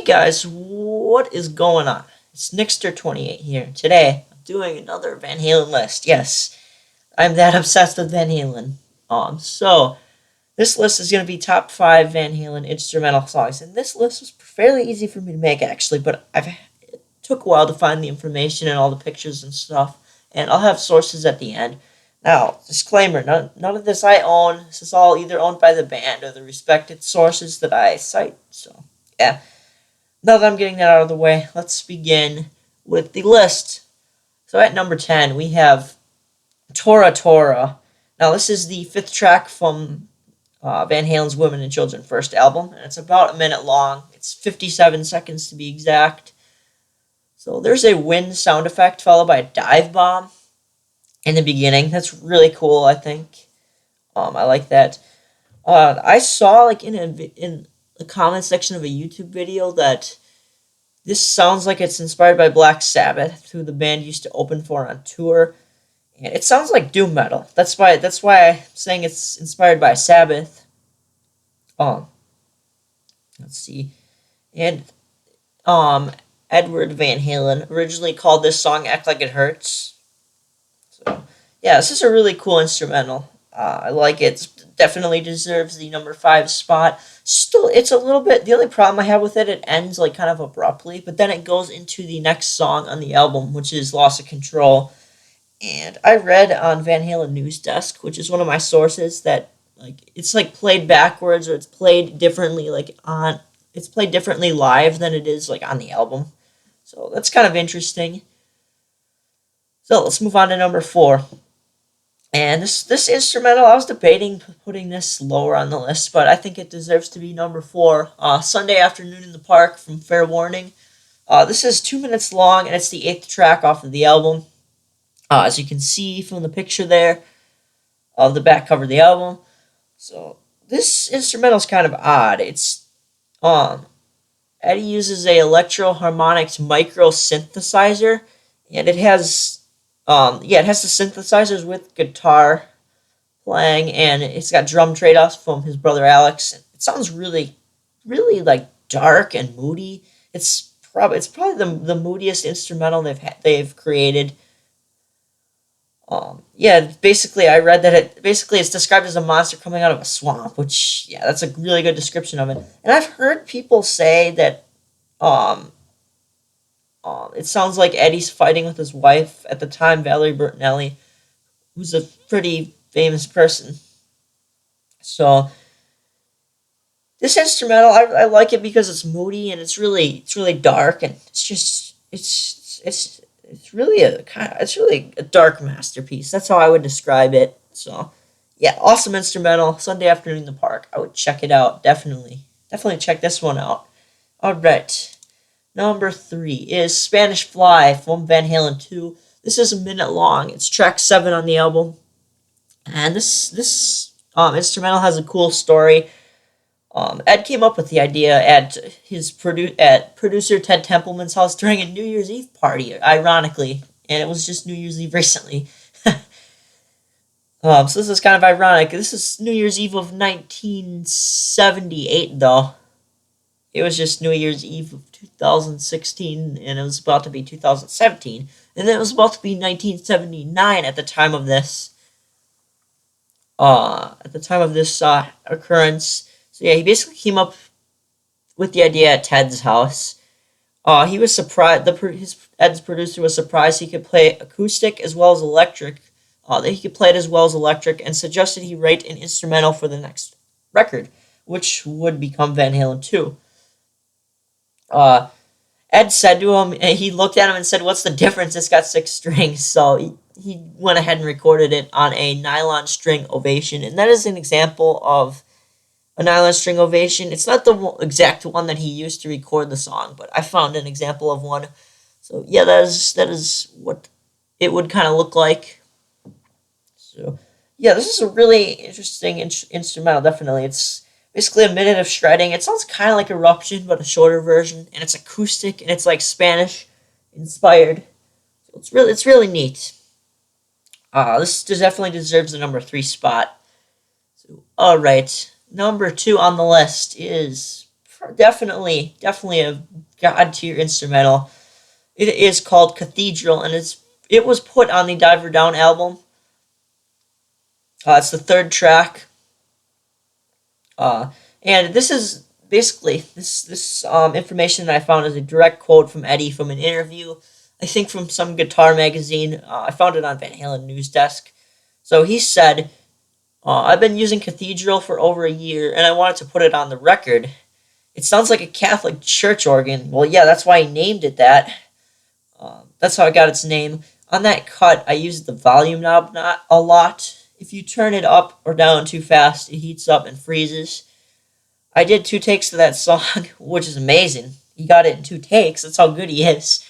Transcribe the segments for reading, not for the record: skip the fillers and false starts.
guys, what is going on? It's Nixter28 here. Today, I'm doing another Van Halen list. Yes, I'm that obsessed with Van Halen. So this list is going to be top 5 Van Halen instrumental songs, and this list was fairly easy for me to make actually, but it took a while to find the information and all the pictures and stuff, and I'll have sources at the end. Now, disclaimer, none of this I own. This is all either owned by the band or the respected sources that I cite, so yeah. Now that I'm getting that out of the way, let's begin with the list. So at number 10, we have Torah Torah. Now this is the 5th track from Van Halen's Women and Children first album, and it's about a minute long. It's 57 seconds to be exact. So there's a wind sound effect followed by a dive bomb in the beginning. That's really cool, I think. I like that. I saw in the comment section of a YouTube video that this sounds like it's inspired by Black Sabbath, who the band used to open for on tour. And it sounds like doom metal. That's why I'm saying it's inspired by Sabbath. Let's see. And Edward Van Halen originally called this song Act Like It Hurts. So yeah, this is a really cool instrumental. I like it. It definitely deserves the number 5 spot. Still, it's a little bit, the only problem I have with it ends kind of abruptly, but then it goes into the next song on the album, which is Loss of Control. And I read on Van Halen News Desk, which is one of my sources, that it's played backwards, or it's played differently it's played differently live than it is on the album. So that's kind of interesting. So let's move on to number 4. And this instrumental, I was debating putting this lower on the list, but I think it deserves to be number 4. Sunday Afternoon in the Park from Fair Warning. This is 2 minutes long, and it's the 8th track off of the album. As you can see from the picture there of the back cover of the album. So this instrumental is kind of odd. It's Eddie uses a Electro Harmonix micro synthesizer, and it has it has the synthesizers with guitar playing, and it's got drum trade-offs from his brother Alex. It sounds really, really dark and moody. It's probably the moodiest instrumental they've created. Basically I read that it's described as a monster coming out of a swamp, which that's a really good description of it. And I've heard people say that it sounds like Eddie's fighting with his wife at the time, Valerie Bertinelli, who's a pretty famous person. So this instrumental, I like it because it's moody and it's really dark, and it's really a dark masterpiece. That's how I would describe it. So yeah, awesome instrumental. Sunday Afternoon in the Park. I would check it out. Definitely check this one out. All right. Number 3 is Spanish Fly from Van Halen 2. This is a minute long. It's track 7 on the album. And this instrumental has a cool story. Ed came up with the idea at producer Ted Templeman's house during a New Year's Eve party, ironically. And it was just New Year's Eve recently. So this is kind of ironic. This is New Year's Eve of 1978, though. It was just New Year's Eve of 2016, and it was about to be 2017. And then it was about to be 1979 at the time of this. Occurrence. So yeah, he basically came up with the idea at Ted's house. He was surprised. Ed's producer was surprised he could play acoustic as well as electric. That he could play it as well as electric, and suggested he write an instrumental for the next record, which would become Van Halen 2. Ed said to him, he looked at him and said, "What's the difference? It's got 6 strings." So he went ahead and recorded it on a nylon string Ovation, and that is an example of a nylon string Ovation. It's not the exact one that he used to record the song, but I found an example of one. So yeah, that is what it would kind of look like. So yeah, this is a really interesting instrumental. Definitely, it's basically a minute of shredding. It sounds kind of like Eruption, but a shorter version, and it's acoustic, and it's Spanish inspired. So it's really neat. This definitely deserves the number 3 spot. So all right. Number 2 on the list is definitely a god tier instrumental. It is called Cathedral, and it was put on the Diver Down album. It's the third track. And this is basically this information that I found is a direct quote from Eddie from an interview, I think from some guitar magazine. I found it on Van Halen News Desk. So he said, I've been using Cathedral for over a year, and I wanted to put it on the record. It sounds like a Catholic church organ. Well, yeah, that's why I named it that. That's how I got its name. On that cut, I used the volume knob not a lot. If you turn it up or down too fast, it heats up and freezes. I did 2 takes of that song, which is amazing. He got it in 2 takes. That's how good he is.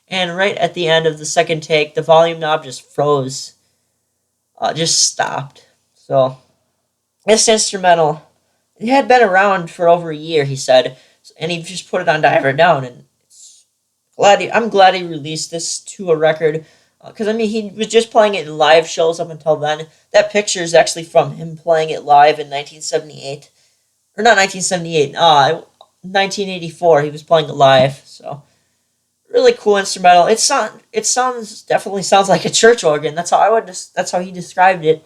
And right at the end of the second take, the volume knob just froze. Just stopped. So, this instrumental, it had been around for over a year, he said. And he just put it on Diver Down. And I'm glad he released this to a record. Because, he was just playing it in live shows up until then. That picture is actually from him playing it live in 1978. Or not 1978, 1984. He was playing it live. So, really cool instrumental. Definitely sounds like a church organ. That's how he described it.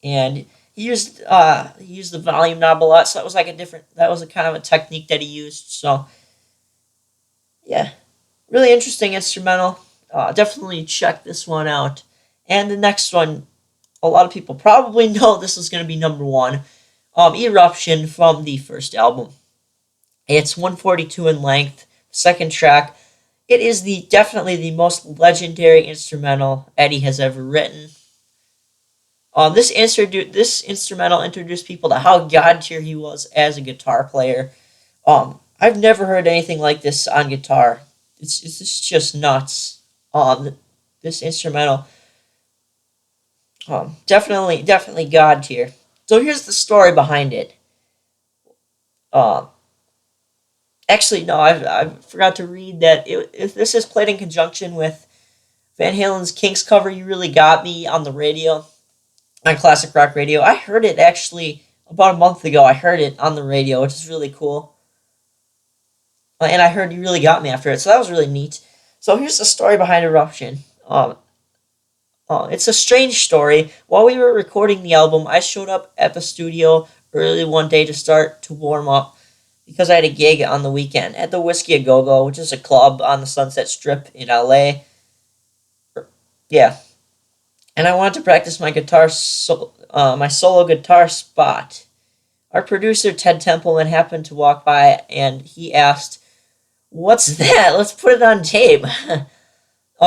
And he used the volume knob a lot. So that was a kind of a technique that he used. So, yeah, really interesting instrumental. Definitely check this one out. And the next one, a lot of people probably know this is going to be number 1. Eruption from the first album. It's 142 in length. Second track. It is definitely the most legendary instrumental Eddie has ever written. This instrumental introduced people to how god tier he was as a guitar player. I've never heard anything like this on guitar. It's just nuts. This instrumental, definitely god tier. So here's the story behind it. Actually, no, I forgot to read that if this is played in conjunction with Van Halen's Kinks cover, "You Really Got Me" on the radio, on classic rock radio. I heard it actually about a month ago. I heard it on the radio, which is really cool. And I heard "You Really Got Me" after it, so that was really neat. So here's the story behind Eruption. It's a strange story. While we were recording the album, I showed up at the studio early one day to warm up because I had a gig on the weekend at the Whiskey A Go-Go, which is a club on the Sunset Strip in LA. Yeah. And I wanted to practice my my solo guitar spot. Our producer, Ted Templeman, happened to walk by, and he asked, "What's that? Let's put it on tape."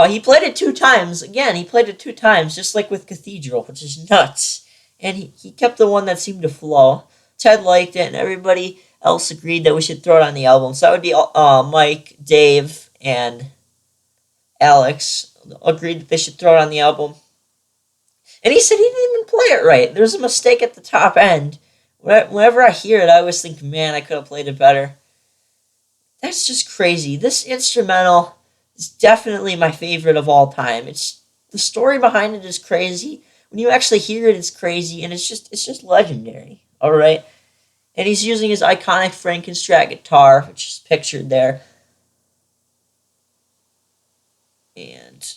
He played it 2 times. Again, he played it 2 times, just like with Cathedral, which is nuts. And he kept the one that seemed to flow. Ted liked it, and everybody else agreed that we should throw it on the album. So that would be Mike, Dave, and Alex agreed that they should throw it on the album. And he said he didn't even play it right. There was a mistake at the top end. Whenever I hear it, I always think, man, I could have played it better. That's just crazy. This instrumental is definitely my favorite of all time. The story behind it is crazy. When you actually hear it, it's crazy, and it's just legendary. All right, and he's using his iconic Frankenstrat guitar, which is pictured there. And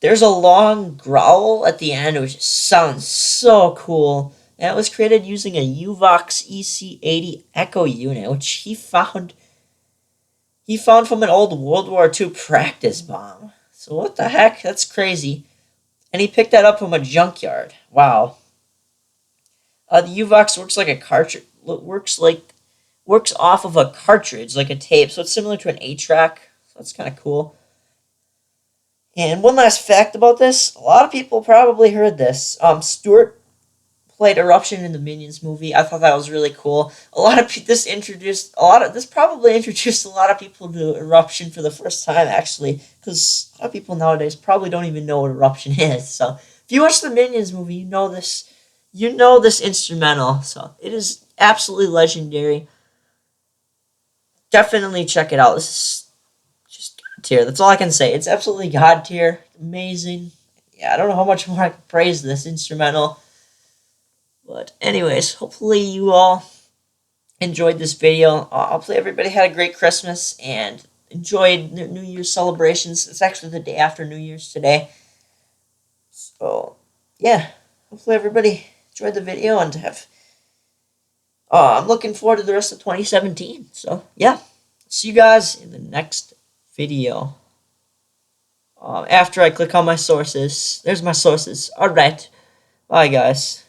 there's a long growl at the end, which sounds so cool. And it was created using a Uvox EC80 Echo unit, which he found from an old World War II practice bomb. So what the heck? That's crazy. And he picked that up from a junkyard. Wow. The Uvox works like a cartridge. Works off of a cartridge, like a tape. So it's similar to an 8-track. So that's kind of cool. And one last fact about this. A lot of people probably heard this. Stewart played Eruption in the Minions movie. I thought that was really cool. This probably introduced a lot of people to Eruption for the first time, actually, because a lot of people nowadays probably don't even know what Eruption is. So if you watch the Minions movie, you know this instrumental. So it is absolutely legendary. Definitely check it out. This is just god tier. That's all I can say. It's absolutely god tier. Amazing. Yeah, I don't know how much more I can praise this instrumental. But anyways, hopefully you all enjoyed this video. Hopefully everybody had a great Christmas and enjoyed their New Year's celebrations. It's actually the day after New Year's today. So, yeah. Hopefully everybody enjoyed the video and have... I'm looking forward to the rest of 2017. So, yeah. See you guys in the next video. After I click on my sources. There's my sources. Alright. Bye, guys.